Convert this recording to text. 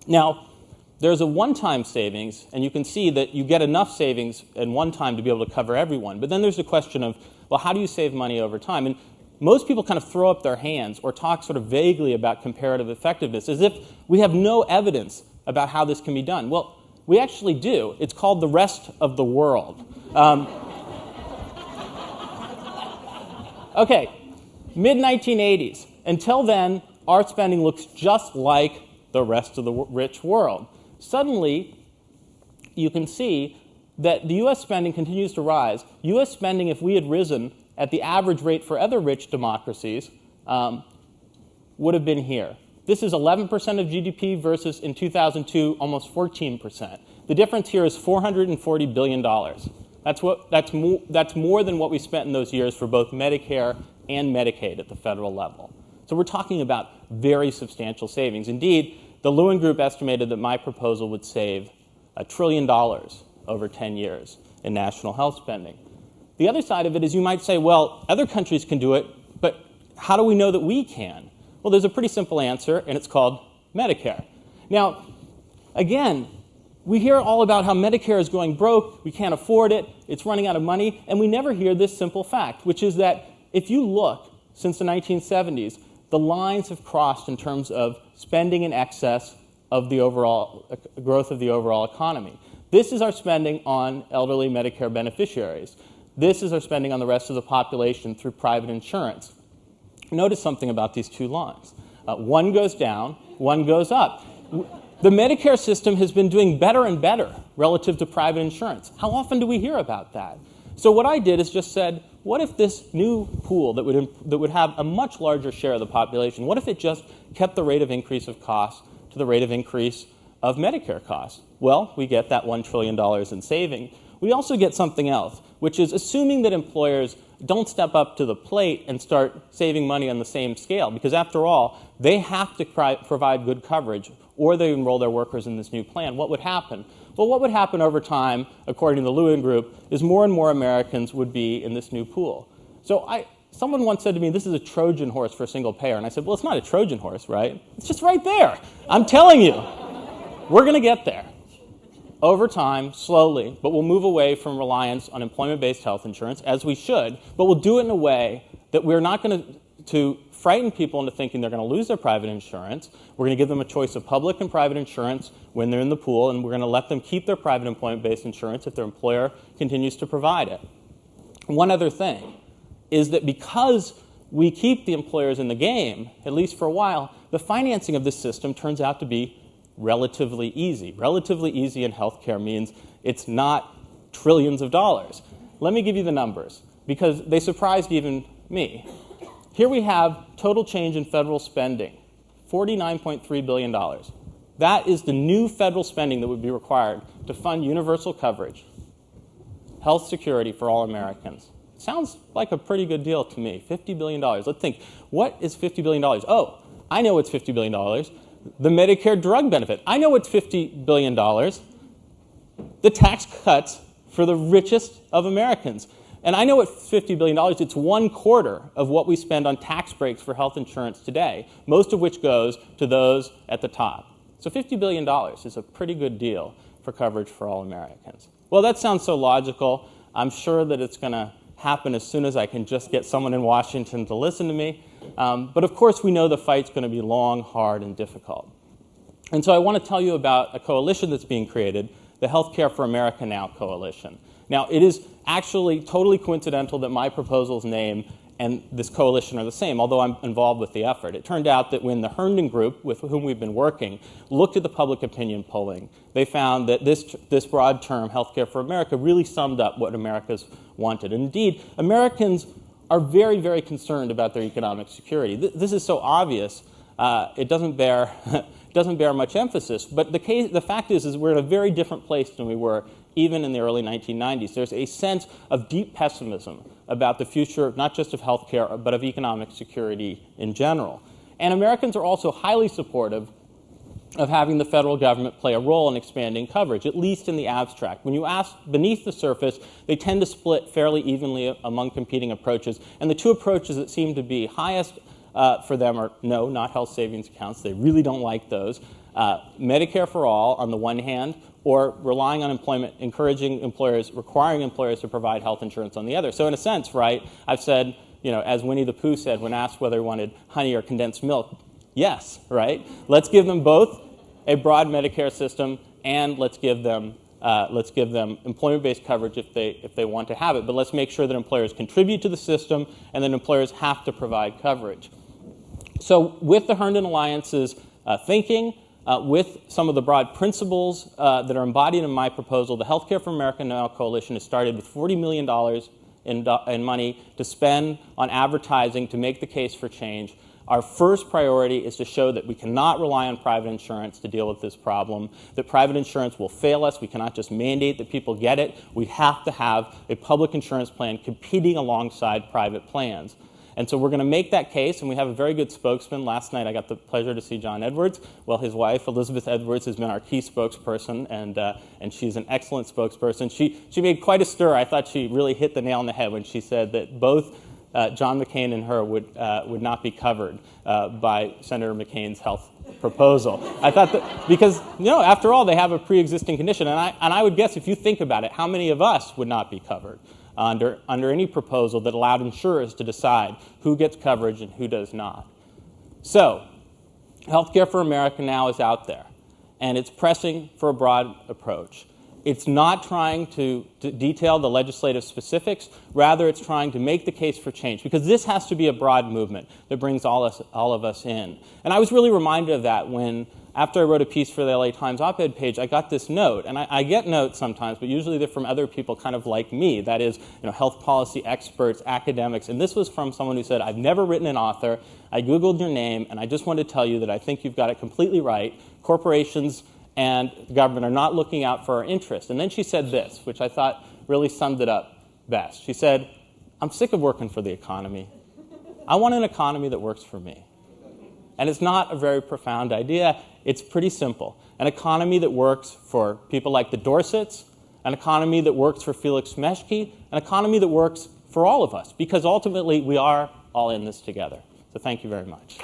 Now, there's a one-time savings, and you can see that you get enough savings in one time to be able to cover everyone. But then there's the question of, well, how do you save money over time? And most people kind of throw up their hands or talk sort of vaguely about comparative effectiveness as if we have no evidence about how this can be done. Well, we actually do. It's called the rest of the world. Okay, mid-1980s. Until then, our spending looks just like the rest of the rich world. Suddenly, you can see that the U.S. spending continues to rise. U.S. spending, if we had risen at the average rate for other rich democracies, would have been here. This is 11% of GDP versus, in 2002, almost 14%. The difference here is $440 billion. That's more than what we spent in those years for both Medicare and Medicaid at the federal level. So we're talking about very substantial savings. Indeed, the Lewin Group estimated that my proposal would save $1 trillion over 10 years in national health spending. The other side of it is you might say, well, other countries can do it, but how do we know that we can? Well, there's a pretty simple answer, and it's called Medicare. Now, again, we hear all about how Medicare is going broke, we can't afford it, it's running out of money, and we never hear this simple fact, which is that if you look since the 1970s, the lines have crossed in terms of spending in excess of the overall growth of the overall economy. This is our spending on elderly Medicare beneficiaries. This is our spending on the rest of the population through private insurance. Notice something about these two lines. One goes down, one goes up. The Medicare system has been doing better and better relative to private insurance. How often do we hear about that? So what I did is just said, what if this new pool that would have a much larger share of the population, what if it just kept the rate of increase of costs to the rate of increase of Medicare costs? Well, we get that $1 trillion in saving. We also get something else, which is assuming that employers don't step up to the plate and start saving money on the same scale, because after all, they have to provide good coverage or they enroll their workers in this new plan. What would happen? Well, what would happen over time, according to the Lewin Group, is more and more Americans would be in this new pool. So someone once said to me, this is a Trojan horse for a single payer. And I said, well, it's not a Trojan horse, right? It's just right there. I'm telling you, we're going to get there. Over time, slowly, but we'll move away from reliance on employment-based health insurance, as we should, but we'll do it in a way that we're not going to frighten people into thinking they're going to lose their private insurance. We're going to give them a choice of public and private insurance when they're in the pool, and we're going to let them keep their private employment-based insurance if their employer continues to provide it. One other thing is that because we keep the employers in the game, at least for a while, the financing of this system turns out to be relatively easy. Relatively easy in healthcare means it's not trillions of dollars. Let me give you the numbers, because they surprised even me. Here we have total change in federal spending, $49.3 billion. That is the new federal spending that would be required to fund universal coverage, health security for all Americans. Sounds like a pretty good deal to me, $50 billion. Let's think, what is $50 billion? Oh, I know it's $50 billion. The Medicare drug benefit. I know it's $50 billion. The tax cuts for the richest of Americans. And I know it's $50 billion. It's 1/4 of what we spend on tax breaks for health insurance today, most of which goes to those at the top. So $50 billion is a pretty good deal for coverage for all Americans. Well, that sounds so logical. I'm sure that it's going to happen as soon as I can just get someone in Washington to listen to me. But of course, we know the fight's going to be long, hard, and difficult. And so I want to tell you about a coalition that's being created, the Healthcare for America Now Coalition. Now, it is actually totally coincidental that my proposal's name and this coalition are the same, although I'm involved with the effort. It turned out that when the Herndon Group, with whom we've been working, looked at the public opinion polling, they found that this broad term, Healthcare for America, really summed up what America's wanted. And indeed, Americans are very, very concerned about their economic security. This is so obvious, it doesn't bear much emphasis. But the fact is we're in a very different place than we were even in the early 1990s. There's a sense of deep pessimism about the future, not just of healthcare, but of economic security in general. And Americans are also highly supportive of having the federal government play a role in expanding coverage, at least in the abstract. When you ask beneath the surface, they tend to split fairly evenly among competing approaches. And the two approaches that seem to be highest for them are no, not health savings accounts. They really don't like those. Medicare for all on the one hand, or relying on employment, requiring employers to provide health insurance on the other. So in a sense, right, I've said, as Winnie the Pooh said when asked whether he wanted honey or condensed milk, yes, right? Let's give them both a broad Medicare system, and let's give them employment-based coverage if they want to have it. But let's make sure that employers contribute to the system, and that employers have to provide coverage. So with the Herndon Alliance's thinking, with some of the broad principles that are embodied in my proposal, the Healthcare for America Now Coalition has started with $40 million in money to spend on advertising to make the case for change. Our first priority is to show that we cannot rely on private insurance to deal with this problem, that private insurance will fail us. We cannot just mandate that people get it. We have to have a public insurance plan competing alongside private plans. And so we're going to make that case, and we have a very good spokesman. Last night I got the pleasure to see John Edwards. Well, his wife, Elizabeth Edwards, has been our key spokesperson, and she's an excellent spokesperson. She made quite a stir. I thought she really hit the nail on the head when she said that both John McCain and her would not be covered by Senator McCain's health proposal. I thought that because, after all, they have a pre-existing condition, and I would guess if you think about it, how many of us would not be covered under any proposal that allowed insurers to decide who gets coverage and who does not. So, Healthcare for America Now is out there, and it's pressing for a broad approach. It's not trying to detail the legislative specifics. Rather, it's trying to make the case for change, because this has to be a broad movement that brings all of us in. And I was really reminded of that when, after I wrote a piece for the LA Times op-ed page, I got this note. And I get notes sometimes, but usually they're from other people kind of like me. That is, health policy experts, academics. And this was from someone who said, I've never written an author. I Googled your name, and I just want to tell you that I think you've got it completely right. Corporations and the government are not looking out for our interests. And then she said this, which I thought really summed it up best. She said, I'm sick of working for the economy. I want an economy that works for me. And it's not a very profound idea. It's pretty simple. An economy that works for people like the Dorsets, an economy that works for Felix Meshke, an economy that works for all of us, because ultimately we are all in this together. So thank you very much.